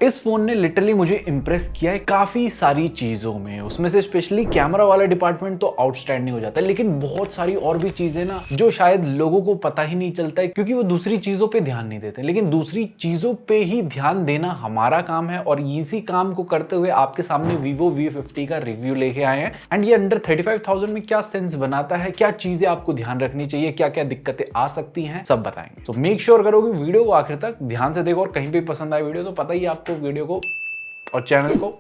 इस फोन ने लिटरली मुझे इंप्रेस किया है काफी सारी चीजों में, उसमें से स्पेशली कैमरा वाला डिपार्टमेंट तो आउटस्टैंडिंग हो जाता है, लेकिन बहुत सारी और भी चीजें ना जो शायद लोगों को पता ही नहीं चलता है क्योंकि वो दूसरी चीजों पे ध्यान नहीं देते, लेकिन दूसरी चीजों पे ही ध्यान देना हमारा काम है और इसी काम को करते हुए आपके सामने Vivo V50 का रिव्यू लेके आए हैं। एंड ये अंडर 35,000 में क्या सेंस बनाता है, क्या चीजें आपको ध्यान रखनी चाहिए, क्या क्या दिक्कतें आ सकती हैं, सब बताएंगे। तो मेक श्योर करोगे वीडियो को आखिर तक ध्यान से देखो और कहीं भी पसंद आए वीडियो तो पता ही आपको वीडियो को और चैनल को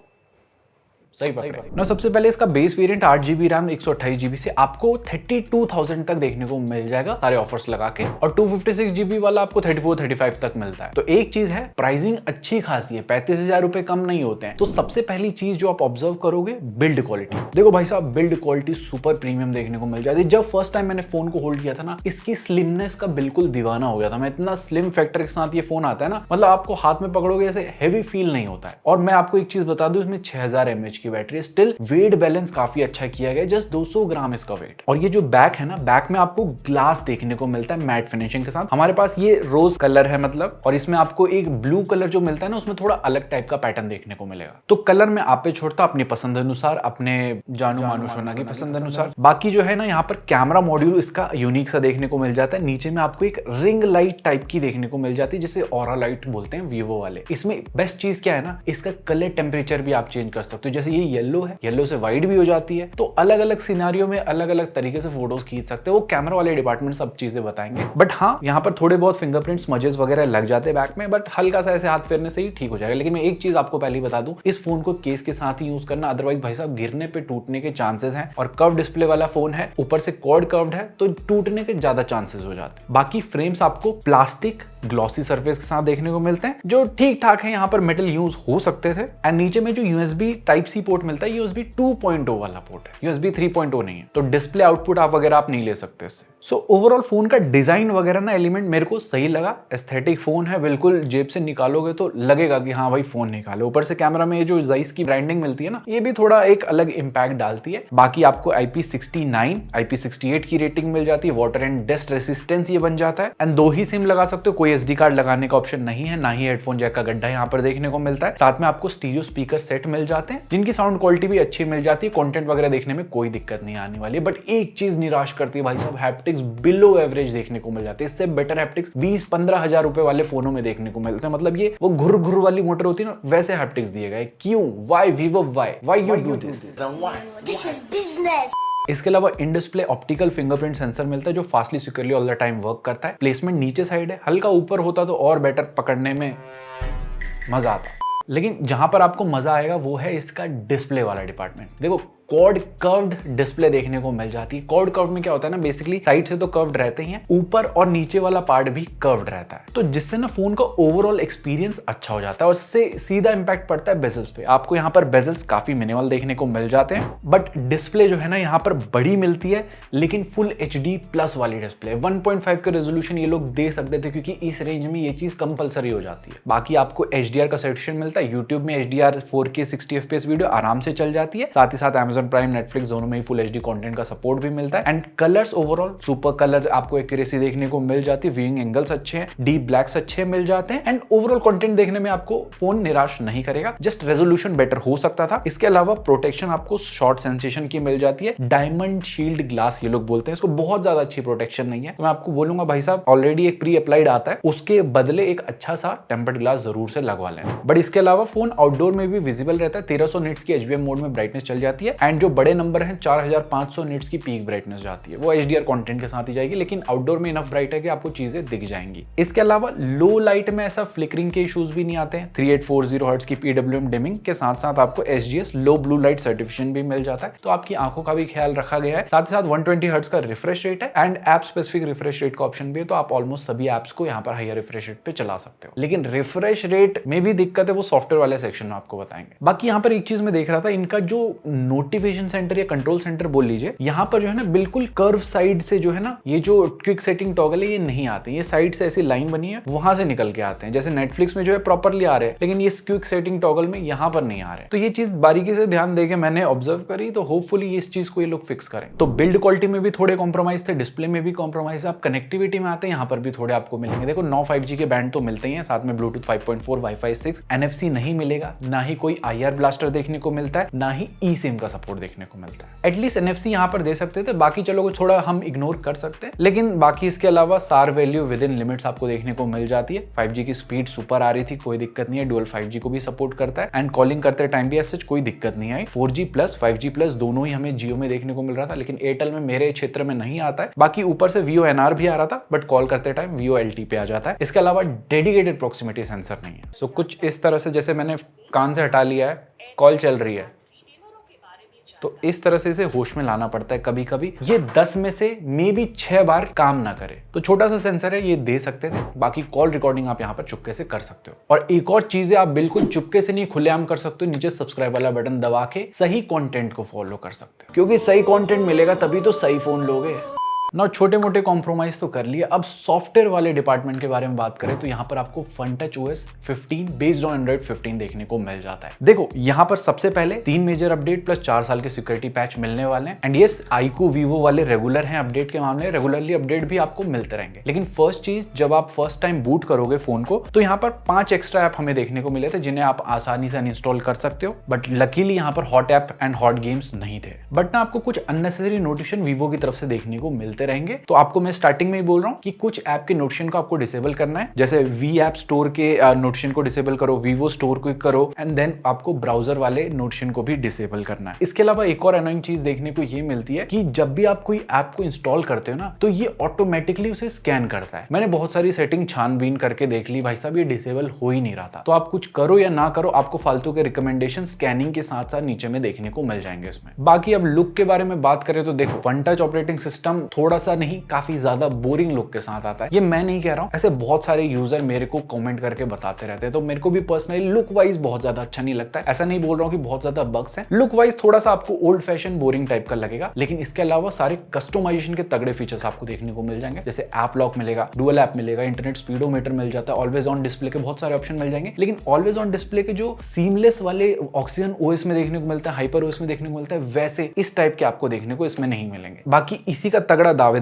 सही पकड़े ना। सबसे पहले इसका base variant 8GB RAM 128GB से आपको 32,000 तक देखने को मिल जाएगा सारे ऑफर्स लगा के, और 256GB वाला आपको 34-35 तक मिलता है। तो एक चीज है, प्राइसिंग अच्छी खासी है, 35,000 रुपए कम नहीं होते हैं। तो सबसे पहली चीज जो आप ऑब्जर्व करोगे, बिल्ड क्वालिटी। देखो भाई साहब, बिल्ड क्वालिटी सुपर प्रीमियम देखने को मिल जाती है। जब फर्स्ट टाइम मैंने फोन को होल्ड किया था ना, इसकी स्लिमनेस का बिल्कुल दीवाना हो गया था मैं। इतना स्लिम फैक्टर के साथ ये फोन आता है ना, मतलब आपको हाथ में पकड़ोगे ऐसे हैवी फील नहीं होता है। और मैं आपको एक चीज बता दूं, इसमें 6000 mAh की बैटरी, स्टिल वेट बैलेंस काफी अच्छा किया गया, जस्ट 200 ग्राम इसका वेट। और ये जो बैक है ना, बैक में आपको ग्लास देखने को मिलता है मैट फिनिशिंग के साथ। हमारे पास ये रोज कलर है मतलब, और इसमें आपको एक ब्लू कलर जो मिलता है ना, उसमें थोड़ा अलग टाइप का पैटर्न देखने को मिलेगा। तो कलर में आप पे छोड़ता अपनी पसंद अनुसार, अपने जानू मानू शोना की पसंद अनुसार। बाकी जो है ना, यहाँ पर कैमरा मॉड्यूल इसका यूनिक सा देखने को मिल जाता है। नीचे में आपको एक रिंग लाइट टाइप की देखने को मिल जाती है, जिसे ऑरा लाइट बोलते हैं वीवो वाले। इसमें बेस्ट चीज क्या है ना, इसका कलर टेम्परेचर भी आप चेंज कर सकते हो। जैसे ये येलो है, येलो से व्हाइट भी हो जाती है, तो अलग अलग सिनेरियो में अलग अलग तरीके से फोटोज खींच सकते हो। वो कैमरा वाले डिपार्टमेंट सब चीजें बताएंगे। बट हाँ, यहाँ पर थोड़े बहुत फिंगरप्रिंट स्मजेस वगैरह लग जाते हैं बैक में, बट हल्का सा ऐसे हाथ फेरने से ही ठीक हो जाएगा। लेकिन मैं एक चीज आपको पहले ही बता दूं, इस फोन को केस के साथ ही यूज करना, अदरवाइज भाई साहब गिरने पे टूटने के चांसेस हैं। और कर्व डिस्प्ले वाला फोन है, ऊपर से कॉर्ड कर्व्ड है, तो टूटने के ज्यादा चांसेस हो जाते हैं। बाकी फ्रेम्स आपको प्लास्टिक ग्लॉसी सरफेस के साथ देखने को मिलते हैं, जो ठीक ठाक है। यहाँ पर मेटल यूज हो सकते थे। एंड नीचे में जो USB Type-C पोर्ट मिलता है, USB 2.0 वाला पोर्ट है, USB 3.0 नहीं है। तो डिस्प्ले आउटपुट आप वगैरह आप नहीं ले सकते इससे। सो ओवरऑल फोन का डिजाइन वगैरह ना एलिमेंट मेरे को सही लगा। एस्थेटिक फोन है, बिल्कुल जेब से निकालोगे तो लगेगा कि हाँ भाई फोन निकालो। ऊपर से कैमरा में ये जो Zeiss की ब्रांडिंग मिलती है ना, ये भी थोड़ा एक अलग इंपैक्ट डालती है। बाकी आपको IP69, IP68 की रेटिंग मिल जाती है। वाटर एंड डस्ट रेसिस्टेंस ये बन जाता है। एंड 2 ही सिम लगा सकते हो, कोई SD कार्ड लगाने का ऑप्शन नहीं है, ना ही हेडफोन जैक का गड्ढा यहाँ पर देखने को मिलता है। साथ में आपको स्टीरियो स्पीकर सेट मिल जाते हैं, जिनकी साउंड क्वालिटी भी अच्छी मिल जाती है। कंटेंट वगैरह देखने में कोई दिक्कत नहीं आने वाली है। बट एक चीज निराश करती है भाई साहब, हैप्टिक्स बिलो एवरेज देखने को मिल जाते हैं। इससे बेटर हैप्टिक्स 20-15 हजार रुपए वाले फोनों में देखने को मिलते हैं। मतलब ये वो घुर घुर वाली मोटर होती है ना, वैसे हैप्टिक्स दिए गए। क्यों? Why Vivo, why you do this? This is business. इसके अलावा in display optical fingerprint sensor मिलता है, जो fastly securely all the time work करता है। प्लेसमेंट नीचे साइड है, हल्का ऊपर होता तो और बेटर पकड़ने में मजा आता। लेकिन जहां पर आपको मजा आएगा वो है इसका डिस्प्ले वाला डिपार्टमेंट। देखो, कॉर्ड कर्व्ड डिस्प्ले देखने को मिल जाती है। कॉर्ड कर्व में क्या होता है ना, बेसिकली साइड से तो कर्व्ड रहते ही हैं, ऊपर और नीचे वाला पार्ट भी कर्व्ड रहता है, तो जिससे ना फोन का ओवरऑल एक्सपीरियंस अच्छा हो जाता है। और इससे सीधा इंपैक्ट पड़ता है बेजल्स पे। आपको यहाँ पर बेजल्स काफी मिनिमल देखने को मिल जाते हैं, बट डिस्प्ले जो है ना यहाँ पर बड़ी मिलती है, लेकिन फुल HD+ वाली डिस्प्ले। 1.5 का रेजोल्यूशन ये लोग दे सकते थे, क्योंकि इस रेंज में ये चीज कंपलसरी हो जाती है। बाकी आपको HDR का सर्टिफिकेशन मिलता है। यूट्यूब में HDR 4K 60 FPS वीडियो आराम से चल जाती है। साथ ही साथ Amazon प्राइम, नेटफ्लिक्स दोनों में ही फुल HD कंटेंट का सपोर्ट भी मिलता है। And colours overall super colour आपको एक्यूरेसी देखने को मिल जाती है। व्यूइंग एंगल्स अच्छे हैं, डीप ब्लैक्स अच्छे मिल जाते हैं। एंड ओवरऑल कंटेंट देखने में आपको फोन निराश नहीं करेगा, जस्ट रेजोल्यूशन बेटर हो सकता था। इसके अलावा प्रोटेक्शन आपको शॉर्ट सेंसेशन की मिल जाती है। डायमंड शील्ड ग्लास ये लोग बोलते हैं इसको, बहुत ज्यादा अच्छी प्रोटेक्शन नहीं है। तो मैं आपको बोलूंगा भाई साहब, ऑलरेडी एक प्री अप्लाइड आता है, उसके बदले एक अच्छा सा टेम्पर्ड ग्लास जरूर से लगवा लें। बट इसके अलावा फोन आउटडोर में भी विजिबल रहता है। 1300 निट्स की HBM मोड में ब्राइटनेस चल जाती है। एंड जो बड़े नंबर है 4500 निट्स की पीक ब्राइटनेस जाती है, वो HDR कंटेंट के साथ ही जाएगी, लेकिन आउटडोर में इनफ ब्राइट है कि आपको चीजें दिख जाएंगी। इसके अलावा लो लाइट में ऐसा फ्लिकरिंग के इश्यूज भी नहीं आते हैं। 3840 हर्ट्ज की PWM डिमिंग के साथ साथ आपको SGS लो ब्लू लाइट सर्टिफिकेशन भी मिल जाता है, तो आपकी आंखों का भी ख्याल रखा गया है। साथ ही साथ 120 हर्ट्ज का रिफ्रेश रेट है and app specific refresh rate का ऑप्शन भी है, तो आप ऑलमोस्ट सभी एप्स को यहाँ पर हायर रिफ्रेश रेट पे चला सकते हो। लेकिन रिफ्रेश रेट में भी दिक्कत है, वो सॉफ्टवेयर वाले सेक्शन में आपको बताएंगे। बाकी यहाँ पर एक चीज मैं देख रहा था, इनका जो एक्टिवेशन सेंटर या कंट्रोल सेंटर बोल लीजिए, यहाँ पर जो है ना बिल्कुल कर्व साइड से जो है ना ये जो क्विक सेटिंग टॉगल है ये नहीं आते, ये साइड से ऐसी लाइन बनी है वहां से निकल के आते हैं। जैसे नेटफ्लिक्स में जो है प्रॉपरली आ रहे हैं, लेकिन ये क्विक सेटिंग टॉगल में यहाँ पर नहीं आ रहे। तो ये चीज बारीकी से ध्यान देके मैंने ऑब्जर्व करी, तो होपफुली इस चीज को ये लोग फिक्स करें। तो बिल्ड क्वालिटी में भी थोड़े कॉम्प्रोमाइज थे, डिस्प्ले में भी कॉम्प्रोमाइज है, आप कनेक्टिविटी में आते हैं यहाँ पर भी थोड़े आपको मिलेंगे। देखो 9 5G के बैंड तो मिलते ही हैं, साथ में ब्लूटूथ 5.4 वाईफाई 6, NFC नहीं मिलेगा, ना ही कोई IR ब्लास्टर देखने को मिलता है, ना ही eSIM का सपोर्ट देखने को मिलता है। एटलीस्ट NFC यहाँ पर दे सकते थे, बाकी चलो थोड़ा हम इग्नोर कर सकते हैं, लेकिन बाकी इसके अलावा सार वैल्यू विद इन लिमिट्स आपको देखने को मिल जाती है। 5G की स्पीड सुपर आ रही थी, कोई दिक्कत नहीं है, डुअल 5G को भी सपोर्ट करता है, एंड कॉलिंग करते टाइम भी ऐसे कोई दिक्कत नहीं आई। 4G प्लस 5G प्लस दोनों ही हमें जियो में देखने को मिल रहा था, लेकिन एयरटेल में मेरे क्षेत्र में नहीं आता है। बाकी ऊपर से VoNR भी आ रहा था, बट कॉल करते टाइम VoLT पे आ जाता है। इसके अलावा डेडिकेटेड प्रॉक्सिमिटी सेंसर नहीं है। सो कुछ इस तरह से, जैसे मैंने कान से हटा लिया है, कॉल चल रही है, तो इस तरह से इसे होश में लाना पड़ता है। कभी कभी ये 10 में से मे बी 6 बार काम ना करे, तो छोटा सा सेंसर है, ये दे सकते थे। बाकी कॉल रिकॉर्डिंग आप यहाँ पर चुपके से कर सकते हो। और एक और चीज है, आप बिल्कुल चुपके से नहीं खुलेआम कर सकते हो, नीचे सब्सक्राइब वाला बटन दबा के सही कंटेंट को फॉलो कर सकते हो, क्योंकि सही कंटेंट मिलेगा तभी तो सही फोन लोगे ना। छोटे मोटे कॉम्प्रोमाइज तो कर लिए। अब सॉफ्टवेयर वाले डिपार्टमेंट के बारे में बात करें तो यहाँ पर आपको FunTouch OS 15 based on Android 15 देखने को मिल जाता है। देखो यहाँ पर सबसे पहले 3 मेजर अपडेट प्लस 4 साल के सिक्योरिटी पैच मिलने वाले हैं। एंड यस, iQOO Vivo वाले रेगुलर हैं अपडेट के मामले, रेगुलरली अपडेट भी आपको मिलते रहेंगे। लेकिन फर्स्ट चीज, जब आप फर्स्ट टाइम बूट करोगे फोन को, तो यहाँ पर 5 एक्स्ट्रा ऐप हमें देखने को मिले थे जिन्हें आप आसानी से अनइंस्टॉल कर सकते हो। बट लकीली यहाँ पर hot app and hot games नहीं थे। बट ना आपको कुछ अननेसेसरी नोटिफिकेशन वीवो की तरफ से देखने को मिलते रहेंगे। तो आपको मैं स्टार्टिंग में ही बोल रहा हूं कि कुछ ऐप के नोटिफिकेशन को आपको डिसेबल करना है। जैसे वी ऐप स्टोर के नोटिफिकेशन को डिसेबल करो, वीवो स्टोर को करो, एंड देन आपको ब्राउजर वाले नोटिफिकेशन को भी डिसेबल करना है। इसके अलावा एक और अनोइंग चीज देखने को ये मिलती है कि जब भी आप कोई ऐप को इंस्टॉल करते हो ना, तो ये ऑटोमेटिकली उसे स्कैन करता है। मैंने बहुत सारी सेटिंग छानबीन करके देख ली, भाई साहब ये डिसेबल हो ही नहीं रहा था। तो आप कुछ करो या ना करो, आपको फालतू के रिकमेंडेशन स्कैनिंग के साथ साथ नीचे में देखने को मिल जाएंगे इसमें। बाकी अब लुक के बारे में बात करें तो देखो, FunTouch ऑपरेटिंग सिस्टम थोड़ा सा नहीं, काफी ज्यादा बोरिंग लुक के साथ आता है। ये मैं नहीं कह रहा हूं, ऐसे बहुत सारे यूजर मेरे को कमेंट करके बताते रहते हैं। तो मेरे को भी पर्सनली लुक वाइज बहुत ज्यादा अच्छा नहीं लगता है। ऐसा नहीं बोल रहा हूं कि बहुत ज्यादा बग्स हैं, लुक वाइज थोड़ा सा आपको ओल्ड फैशन बोरिंग टाइप का लगेगा। लेकिन इसके अलावा सारे कस्टमाइजेशन के तगड़े फीचर्स आपको देखने को मिल जाएंगे। जैसे ऐप लॉक मिलेगा, डुअल ऐप मिलेगा, इंटरनेट स्पीडोमीटर मिल जाता है, ऑलवेज ऑन डिस्प्ले के बहुत सारे ऑप्शन मिल जाएंगे। लेकिन ऑलवेज ऑन डिस्प्ले के जो सीमलेस वाले ऑक्सीजन OS में देखने को मिलता है, हाइपर OS में देखने को मिलता है, वैसे इस टाइप के आपको देखने को इसमें नहीं मिलेंगे। बाकी इसी का तगड़ा दावेदार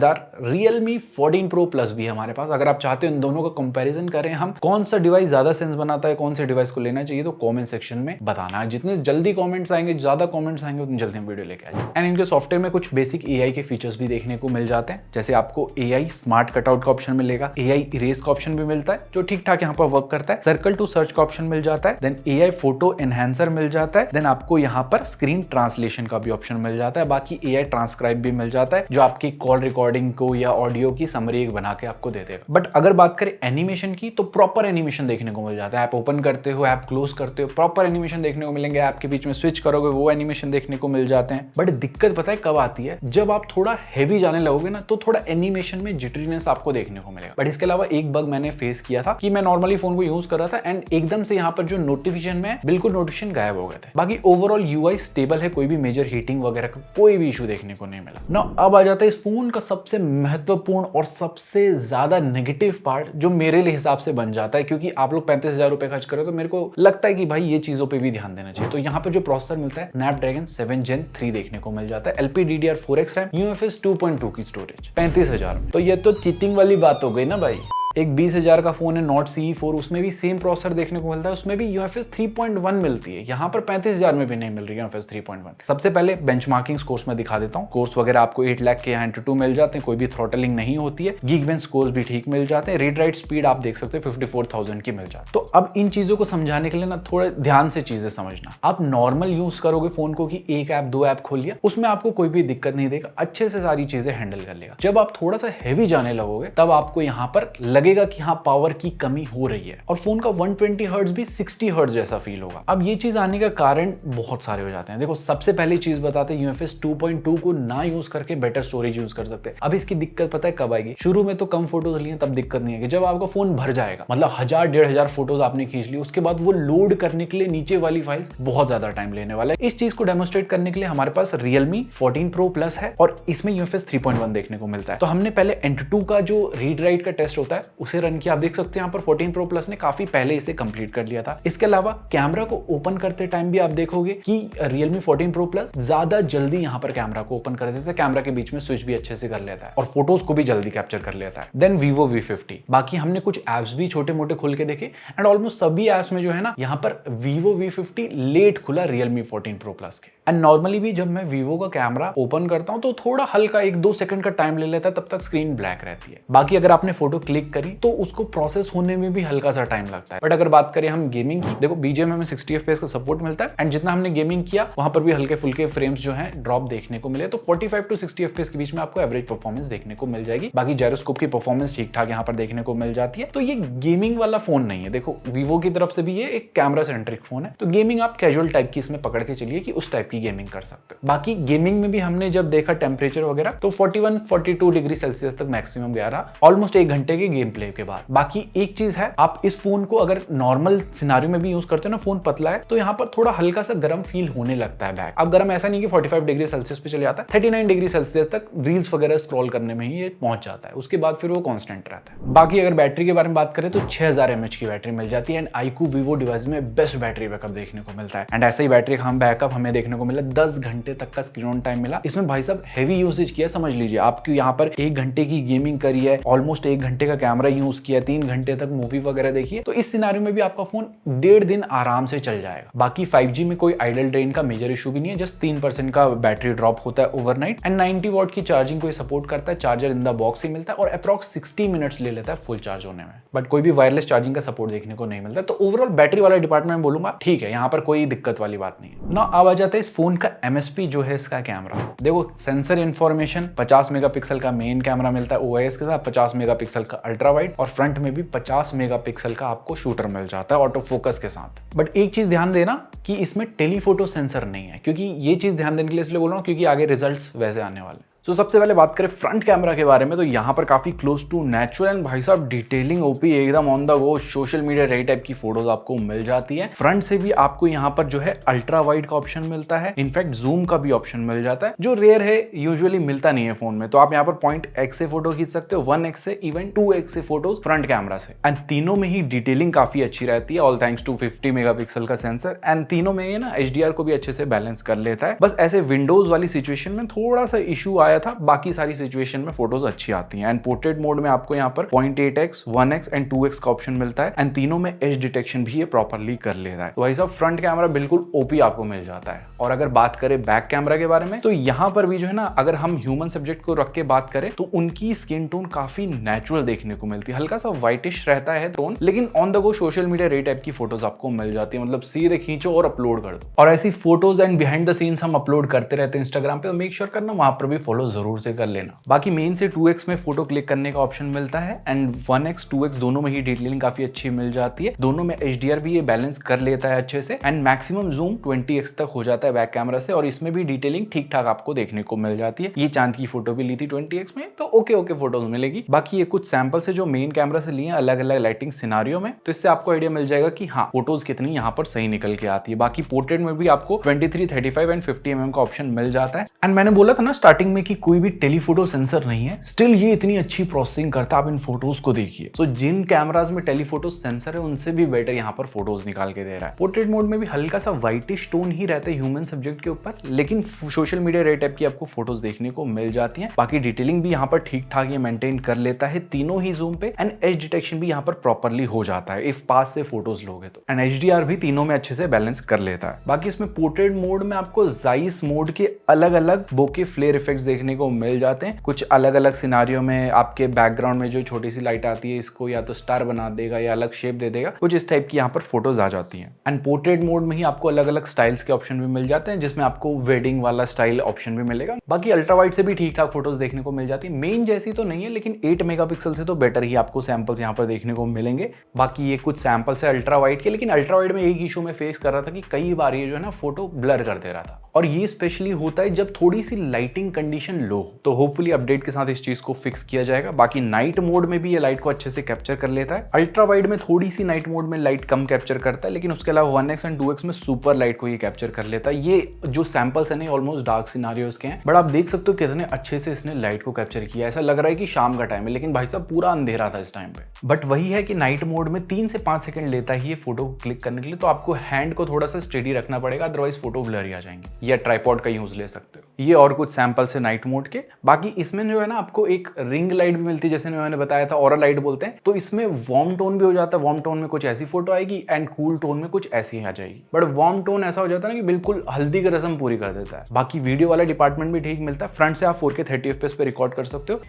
Realme 14 Pro Plus भी हमारे पास। अगर आप चाहते हो इन दोनों का कंपैरिजन करें हम, कौन सा डिवाइस ज्यादा सेंस बनाता है, कौन से डिवाइस को लेना चाहिए, तो कमेंट सेक्शन में बताना है। जितने जल्दी कमेंट्स आएंगे, ज्यादा कमेंट्स आएंगे, उतनी जल्दी हम वीडियो लेके आएंगे। एंड इनके सॉफ्टवेयर में कुछ बेसिक AI के फीचर्स भी देखने को मिल जाते हैं। जैसे आपको AI स्मार्ट कटआउट का ऑप्शन मिलेगा, AI इरेज का ऑप्शन भी मिलता है जो ठीक ठाक यहाँ पर वर्क करता है, सर्कल टू सर्च का ऑप्शन मिल जाता है, देन AI फोटो एनहांसर मिल जाता है, देन आपको यहाँ पर स्क्रीन ट्रांसलेशन का भी ऑप्शन मिल जाता है। बाकी AI ट्रांसक्राइब भी मिल जाता है जो आपकी कॉल रिकॉर्डिंग को या ऑडियो की समरी बना के आपको दे देगा। बट अगर बात करें एनिमेशन की, तो प्रॉपर एनिमेशन देखने को मिल जाता है। ऐप ओपन करते हो, ऐप क्लोज करते हो, प्रॉपर एनिमेशन देखने को मिलेंगे। ऐप के बीच में स्विच करोगे, वो एनिमेशन देखने को मिल जाते हैं। बट दिक्कत पता है कब आती है, जब आप थोड़ा हैवी जाने लगोगे ना, तो थोड़ा एनिमेशन में जिटरीनेस आपको देखने को मिलेगा। बट इसके अलावा एक बग मैंने फेस किया था कि मैं नॉर्मली फोन को यूज कर रहा था एंड एकदम से यहाँ पर जो नोटिफिकेशन में बिल्कुल नोटिफिकेशन गायब हो गए थे। बाकी ओवरऑल UI स्टेबल है, कोई भी मेजर हीटिंग वगैरह का कोई भी इशू देखने को नहीं मिला ना। अब आ जाता है इस फोन का सबसे महत्वपूर्ण और सबसे ज्यादा नेगेटिव पार्ट जो मेरे लिए हिसाब से बन जाता है, क्योंकि आप लोग 35,000 रुपए खर्च करो तो मेरे को लगता है कि भाई ये चीजों पे भी ध्यान देना चाहिए। तो यहाँ पे जो प्रोसेसर मिलता है Snapdragon 7 Gen 3 देखने को मिल जाता है, LPDDR4X रैम, UFS 2.2 की स्टोरेज 35,000 में। तो ये तो चीटिंग वाली बात हो गई ना भाई। एक 20,000 का फोन है Note CE4, उसमें भी सेम प्रोसेसर देखने को मिलता है, उसमें भी UFS 3.1 मिलती है। यहाँ पर 35,000 में भी नहीं मिल रही है UFS 3.1। सबसे पहले बेंचमार्किंग स्कोर्स में दिखा देता हूँ। कोर्स वगैरह आपको 8 लाख के यहाँ Antutu मिल जाते हैं, कोई भी थ्रॉटलिंग नहीं होती है। Geekbench स्कोर्स भी ठीक मिल जाते हैं। रीड राइट स्पीड आप देख सकते हो 54,000 की मिल जाती है। तो अब इन चीजों को समझाने के लिए ना थोड़े ध्यान से चीजें समझना। आप नॉर्मल यूज करोगे फोन को कि एक ऐप 2 ऐप खोल लिया, उसमें आपको कोई भी दिक्कत नहीं देगा, अच्छे से सारी चीजें हैंडल कर लेगा। जब आप थोड़ा सा हैवी जाने लगोगे, तब आपको यहाँ पर लगेगा कि हाँ पावर की कमी हो रही है। और फोन का 120 हर्ट्ज भी 60 हर्ट्ज जैसा फील होगा। अब ये चीज आने का कारण बहुत सारे हो जाते हैं। देखो सबसे पहली चीज बताते हैं, UFS 2.2 को ना यूज करके बेटर स्टोरेज यूज कर सकते हैं। अब इसकी दिक्कत पता है कब आएगी? शुरू में तो कम फोटोज लिए तब दिक्कत नहीं है, जब आपका फोन भर जाएगा, मतलब 1000-1500 फोटोज आपने खींच ली, उसके बाद वो लोड करने के लिए नीचे वाली फाइल्स बहुत ज्यादा टाइम लेने वाला है। इस चीज को डेमोस्ट्रेट करने के लिए हमारे पास Realme 14 Pro Plus है और इसमें UFS 3.1 देखने को मिलता है। तो हमने पहले Antutu का जो रीड राइट का टेस्ट होता है उसे रन किया। आप देख सकते हैं यहाँ पर 14 Pro Plus ने काफी पहले इसे कंप्लीट कर लिया था। इसके अलावा कैमरा को ओपन करते टाइम भी आप देखोगे कि Realme 14 Pro Plus ज्यादा जल्दी यहाँ पर कैमरा को ओपन कर देता है, कैमरा के बीच में स्विच भी अच्छे से कर लेता है और फोटोज को भी जल्दी कैप्चर कर लेता है। देन Vivo V50, बाकी हमने कुछ एप्स भी छोटे मोटे खोल के देखे एंड ऑलमोस्ट सभी एप्स में जो है ना यहाँ पर Vivo V50 लेट खुला Realme 14 Pro Plus के। एंड नॉर्मली भी जब मैं Vivo का कैमरा ओपन करता हूं तो थोड़ा हल्का 1-2 सेकंड का टाइम ले लेता है, तब तक स्क्रीन ब्लैक रहती है। बाकी अगर आपने फोटो क्लिक करी तो उसको प्रोसेस होने में भी हल्का सा टाइम लगता है। बट अगर बात करें हम गेमिंग की, देखो BGMI में 60 FPS का सपोर्ट मिलता है एंड जितना हमने गेमिंग किया वहां पर भी हल्के फुल्के फ्रेम्स जो है ड्रॉप देखने को मिले, तो 45 to 60 FPS के बीच में आपको एवरेज परफॉर्मेंस देखने को मिल जाएगी। बाकी जायरोस्कोप की परफॉर्मेंस ठीक ठाक यहाँ पर देखने को मिल जाती है। तो ये गेमिंग वाला फोन नहीं है। देखो Vivo की तरफ से भी ये एक कैमरा सेंट्रिक फोन है, तो गेमिंग आप कैजुअल टाइप की इसमें पकड़ के चलिए कि उस टाइप की गेमिंग कर सकते हो। बाकी गेमिंग में भी हमने जब देखा टेम्परेचर वगैरह तो 41-42 डिग्री सेल्सियस तक मैक्सिमम गया रहा ऑलमोस्ट 1 घंटे के गेम प्ले के बाद। बाकी एक चीज है, आप इस फोन को अगर नॉर्मल सिनारियो में भी यूज करते हो ना, फोन पतला है तो यहाँ पर थोड़ा हल्का सा गर्म फील होने लगता है बैक। अब गर्म ऐसा नहीं कि 45 डिग्री सेल्सियस पे चले जाता है, 39 डिग्री सेल्सियस तक रील्स वगैरह स्क्रॉल करने में ही ये पहुंच जाता है, उसके बाद फिर वो कांस्टेंट रहता है। बाकी अगर बैटरी के बारे में बात करें तो 6000 mAh की बैटरी मिल जाती है एंड iQOO Vivo डिवाइस में बेस्ट बैटरी बैकअप देखने को मिलता है। एंड ऐसा ही बैटरी का बैकअप हमें देखने को मिला, 10 घंटे तक का स्क्रीन ऑन टाइम मिला। इसमें भाई साहब हेवी यूसेज किया, समझ लीजिए आपकी यहाँ पर 1 घंटे की गेमिंग करी है, ऑलमोस्ट 1 घंटे का कैमरा यूज किया, 3 घंटे तक मूवी वगैरह देखी है, तो इस सिनारियो में भी आपका फोन 1.5 दिन आराम से चल जाएगा। बाकी 5G में कोई आइडल ड्रेन का मेजर इशू भी नहीं है, जस्ट 3% का बैटरी ड्रॉप होता है ओवरनाइट एंड 90 वॉट की चार्जिंग को सपोर्ट करता है। चार्जर इन द बॉक्स ही मिलता है और अप्रॉक्स 60 मिनट्स ले लेता है फुल चार्ज होने में, बट कोई भी वायरलेस चार्जिंग का सपोर्ट देखने को नहीं मिलता। तो ओवरऑल बैटरी वाला डिपार्टमेंट बोलूंगा ठीक है, यहाँ पर कोई दिक्कत वाली बात नहीं है ना। अब आ जाता है इस फोन का MSP जो है इसका कैमरा। देखो सेंसर इंफॉर्मेशन 50 मेगापिक्सल का मेन कैमरा मिलता है OIS के साथ, 50 मेगापिक्सल का अल्ट्रा वाइड और फ्रंट में भी 50 मेगापिक्सल का आपको शूटर मिल जाता है ऑटो फोकस के साथ। बट एक चीज ध्यान देना कि इसमें टेलीफोटो सेंसर नहीं है, क्योंकि ये चीज ध्यान देने के लिए इसलिए बोल रहा हूँ क्योंकि आगे रिजल्ट्स वैसे आने वाले। तो सबसे पहले बात करें फ्रंट कैमरा के बारे में, तो यहाँ पर काफी क्लोज टू नेचुरल एंड भाई साहब डिटेलिंग ओपी एकदम on the go social media ready type की फोटोज आपको मिल जाती है। फ्रंट से भी आपको यहाँ पर जो है अल्ट्रा वाइड का ऑप्शन मिलता है, इनफैक्ट जूम का भी ऑप्शन मिल जाता है जो रेयर है, यूजुअली मिलता नहीं है फोन में। तो आप यहाँ पर 0.x से फोटो खींच सकते हो, 1x से, इवन 2x से फोटोज फ्रंट कैमरा से। एंड तीनों में ही डिटेलिंग काफी अच्छी रहती है, ऑल थैंक्स टू 50 मेगापिक्सल का सेंसर। एंड तीनों में ये ना HDR को भी अच्छे से बैलेंस कर लेता है। बस ऐसे विंडोज वाली सिचुएशन में थोड़ा सा इशू आया था, बाकी सारी सिचुएशन में फोटोज अच्छी आती हैं। एंड पोर्ट्रेट मोड में आपको यहाँ पर 0.8x, 1x एंड 2x का ऑप्शन मिलता है एंड तीनों में एज डिटेक्शन भी ये प्रॉपर्ली कर लेता है। तो भाई साहब फ्रंट कैमरा बिल्कुल ओपी आपको मिल जाता है। और अगर बात करें बैक कैमरा के बारे में, तो यहाँ पर भी जो है ना, अगर हम ह्यूमन सब्जेक्ट को रख के बात करें तो उनकी स्किन टोन काफी नेचुरल देखने को मिलती है, हल्का सा व्हाइटिश रहता है टोन, लेकिन on the go social media रे टाइप की फोटोज आपको मिल जाती है, मतलब सीधे खींचो और अपलोड कर दो। और ऐसी photos and behind the scenes हम अपलोड करते रहते हैं इंस्टाग्राम पे, तो मेक श्योर करना वहां पर भी फॉलो जरूर से कर लेना। बाकी मेन से 2x में फोटो क्लिक करने का ऑप्शन मिलता है एंड 1x 2x दोनों में ही डिटेलिंग काफी अच्छी मिल जाती है। दोनों में HDR भी ये बैलेंस कर लेता है अच्छे से एंड मैक्सिमम जूम 20x तक हो जाता है बैक कैमरा से, और इसमें भी डिटेलिंग ठीक ठाक आपको देखने को मिल जाती है। ये चांद की फोटो भी ली थी 20x में, तो ओके फोटोज मिलेगी। बाकी ये कुछ सैंपल से जो मेन कैमरा से लिए अलग अलग लाइटिंग सिनारियो में, तो इससे आपको आइडिया मिल जाएगा कि हाँ फोटोज कितनी यहाँ पर सही निकल के आती है। बाकी पोर्ट्रेट में भी आपको 23, 35 एंड 50 mm का ऑप्शन मिल जाता है। एंड मैंने बोला था ना स्टार्टिंग में कि कोई भी टेलीफोटो सेंसर नहीं है, स्टिल ये इतनी अच्छी प्रोसेसिंग करता है। आप इन फोटोज को देखिए, तो जिन कैमराज में टेलीफोटो सेंसर है उनसे भी बेटर यहाँ पर फोटोज निकाल के दे रहा है। पोर्ट्रेट मोड में भी हल्का सा व्हाइटिश टोन ही रहता है ह्यूमन सब्जेक्ट के ऊपर, लेकिन सोशल मीडिया रे टाइप की आपको फोटोज देखने को मिल जाती है। बाकी डिटेलिंग भी यहाँ पर ठीक ठाक ये मेंटेन कर लेता है तीनों ही जूम पे, एंड एज डिटेक्शन भी यहाँ पर प्रॉपर्ली हो जाता है इफ पास से फोटोज लोगे तो, एंड HDR भी तीनों में अच्छे से बैलेंस कर लेता है। बाकी इसमें पोर्ट्रेट मोड में आपको जाइस मोड के अलग अलग बोके फ्लेयर इफेक्ट्स देखने देखने को मिल जाते हैं। कुछ अलग अलग सिनारियो में आपके बैकग्राउंड में जो छोटी सी लाइट आती है इसको या तो स्टार बना देगा या अलग शेप दे देगा, कुछ इस टाइप की यहाँ पर फोटोज आ जाती हैं। एंड पोर्ट्रेट मोड में ही आपको अलग अलग स्टाइल्स के ऑप्शन भी मिल जाते हैं, जिसमें आपको वेडिंग वाला स्टाइल ऑप्शन भी मिलेगा। बाकी अल्ट्रा वाइड से भी ठीक ठाक फोटोज देखने को मिल जाती है, मेन जैसी तो नहीं है लेकिन 8 मेगापिक्सल से तो बेटर ही आपको सैंपल्स यहाँ पर देखने को मिलेंगे। बाकी ये कुछ सैंपल्स है अल्ट्रा वाइड के, लेकिन अल्ट्रा वाइड में एक इशू में फेस कर रहा था कि कई बार ये जो है ना फोटो ब्लर कर दे रहा था, और ये स्पेशली होता है जब थोड़ी सी लाइटिंग कंडीशन लो हो। तो होपफुली अपडेट के साथ इस चीज को फिक्स किया जाएगा। बाकी नाइट मोड में भी ये लाइट को अच्छे से कैप्चर कर लेता है। अल्ट्रा वाइड में थोड़ी सी नाइट मोड में लाइट कम कैप्चर करता है, लेकिन उसके अलावा 1x एंड 2x में सुपर लाइट को ये कैप्चर कर लेता है। ये जो सैंपल्स है ना ऑलमोस्ट डार्क सिनारियोज के हैं, बट आप देख सकते हो कितने अच्छे से इसने लाइट को कैप्चर किया। ऐसा लग रहा है कि शाम का टाइम है, लेकिन भाई साहब पूरा अंधेरा था इस टाइम पे। बट वही है कि नाइट मोड में 3 से 5 सेकंड लेता ही ये फोटो को क्लिक करने के लिए, तो आपको हैंड को थोड़ा सा स्टेडी रखना पड़ेगा, अदरवाइज फोटो ब्लर ही आ जाएंगे। या ट्राइपॉड का यूज ले सकते हो। ये और कुछ सैंपल्स है नाइट मोड के। बाकी इसमें जो है ना आपको एक रिंग लाइट भी मिलती है, जैसे मैंने बताया था ऑरा लाइट बोलते हैं। तो इसमें वार्म टोन भी हो जाता है। वार्म टोन में कुछ ऐसी फोटो आएगी एंड कूल टोन में कुछ ऐसी आ जाएगी। बट वार्म टोन ऐसा हो जाता है ना कि बिल्कुल हल्दी की रस्म पूरी कर देता है। बाकी वीडियो वाला डिपार्टमेंट भी ठीक मिलता है। फ्रंट से आप 4K 30 FPS पे रिकॉर्ड कर सकते हो।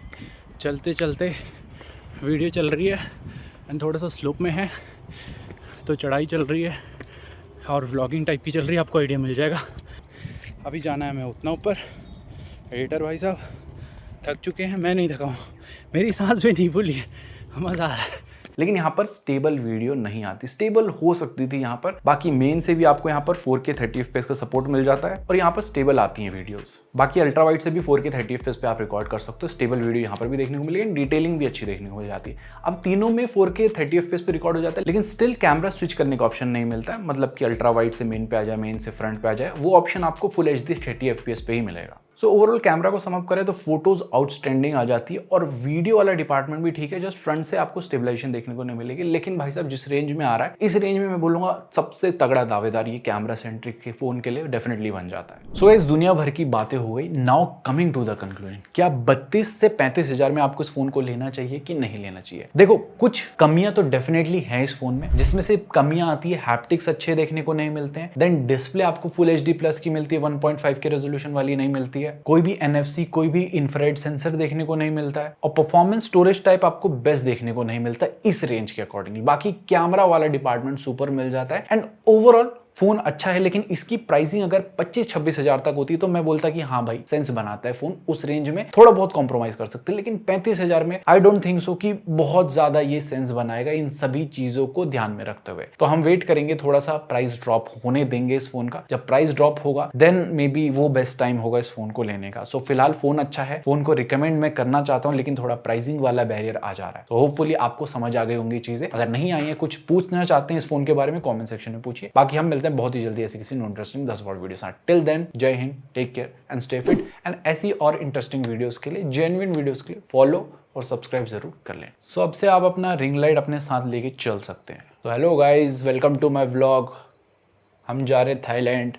चलते चलते वीडियो चल रही है एंड थोड़ा सा स्लोप में है, तो चढ़ाई चल रही है और व्लॉगिंग टाइप की चल रही है, आपको आइडिया मिल जाएगा। अभी जाना है मैं उतना ऊपर। एडिटर भाई साहब थक चुके हैं, मैं नहीं थका हूँ, मेरी सांस भी नहीं फूली है, मज़ा आ रहा है। लेकिन यहाँ पर स्टेबल वीडियो नहीं आती। स्टेबल हो सकती थी यहाँ पर। बाकी मेन से भी आपको यहाँ पर 4K 30 FPS का सपोर्ट मिल जाता है और यहाँ पर स्टेबल आती हैं वीडियोस। बाकी अल्ट्रा वाइड से भी 4K 30 FPS पे आप रिकॉर्ड कर सकते हो। स्टेबल वीडियो यहाँ पर भी देखने को मिलेगी, डिटेलिंग भी अच्छी देखने को मिल जाती है। अब तीनों में 4K 30 FPS पे रिकॉर्ड हो जाता है, लेकिन स्टिल कैमरा स्विच करने का ऑप्शन नहीं मिलता है। मतलब कि अल्ट्रा वाइड से मेन पे आ जाए, मेन से फ्रंट पे आ जाए, वो ऑप्शन आपको फुल HD 30 FPS पे ही मिलेगा। सो ओवरऑल कैमरा को समअप करें तो फोटोज आउटस्टैंडिंग आ जाती है और वीडियो वाला डिपार्टमेंट भी ठीक है। जस्ट फ्रंट से आपको स्टेबलाइजेशन देखने को नहीं मिलेगी, लेकिन भाई साहब जिस रेंज में आ रहा है, इस रेंज में मैं बोलूंगा सबसे तगड़ा दावेदार ये कैमरा सेंट्रिक के फोन के लिए डेफिनेटली बन जाता है। सो इस दुनिया भर की बातें हो गई। Now coming to the conclusion, क्या 32 से 35 हजार में आपको इस फोन को लेना चाहिए कि नहीं लेना चाहिए? देखो, कुछ कमियां तो डेफिनेटली हैं इस फोन में, जिसमें से कमियां आती है हैप्टिक्स अच्छे देखने को नहीं मिलते हैं। देन डिस्प्ले आपको फुल HD प्लस की मिलती है, 1.5K रेजोल्यूशन वाली नहीं मिलती है। कोई भी NFC कोई भी इंफ्रारेड सेंसर देखने को नहीं मिलता है, और परफॉर्मेंस स्टोरेज टाइप आपको बेस्ट देखने को नहीं मिलता इस रेंज के अकॉर्डिंगली। बाकी कैमरा वाला डिपार्टमेंट सुपर मिल जाता है एंड ओवरऑल फोन अच्छा है। लेकिन इसकी प्राइसिंग अगर 25-26 हजार तक होती तो मैं बोलता कि हाँ भाई सेंस बनाता है फोन, उस रेंज में थोड़ा बहुत कॉम्प्रोमाइज कर सकते हैं। लेकिन 35 हजार में आई डोंट थिंक सो कि बहुत ज्यादा ये सेंस बनाएगा इन सभी चीजों को ध्यान में रखते हुए। तो हम वेट करेंगे, थोड़ा सा प्राइस ड्रॉप होने देंगे इस फोन का। जब प्राइस ड्रॉप होगा देन मे बी वो बेस्ट टाइम होगा इस फोन को लेने का। सो फिलहाल फोन अच्छा है, फोन को रिकमेंड मैं करना चाहता हूँ, लेकिन थोड़ा प्राइसिंग वाला बैरियर आ जा रहा है। तो होपफुली आपको समझ आ गई होंगी चीजें। अगर नहीं आई है, कुछ पूछना चाहते हैं इस फोन के बारे में, कॉमेंट सेक्शन में पूछिए। बाकी हम मिलते हैं बहुत ही जल्दी ऐसी interesting 10 watt video. Till then जय हिंद, take care and stay fit. And ऐसी और इंटरेस्टिंग वीडियोस के लिए, जेन्युइन वीडियोस के लिए फॉलो और सब्सक्राइब जरूर कर लें। सो अब से आप अपना रिंग लाइट अपने साथ लेके चल सकते हैं। तो hello guys, welcome to my vlog. हम जा रहे थाईलैंड।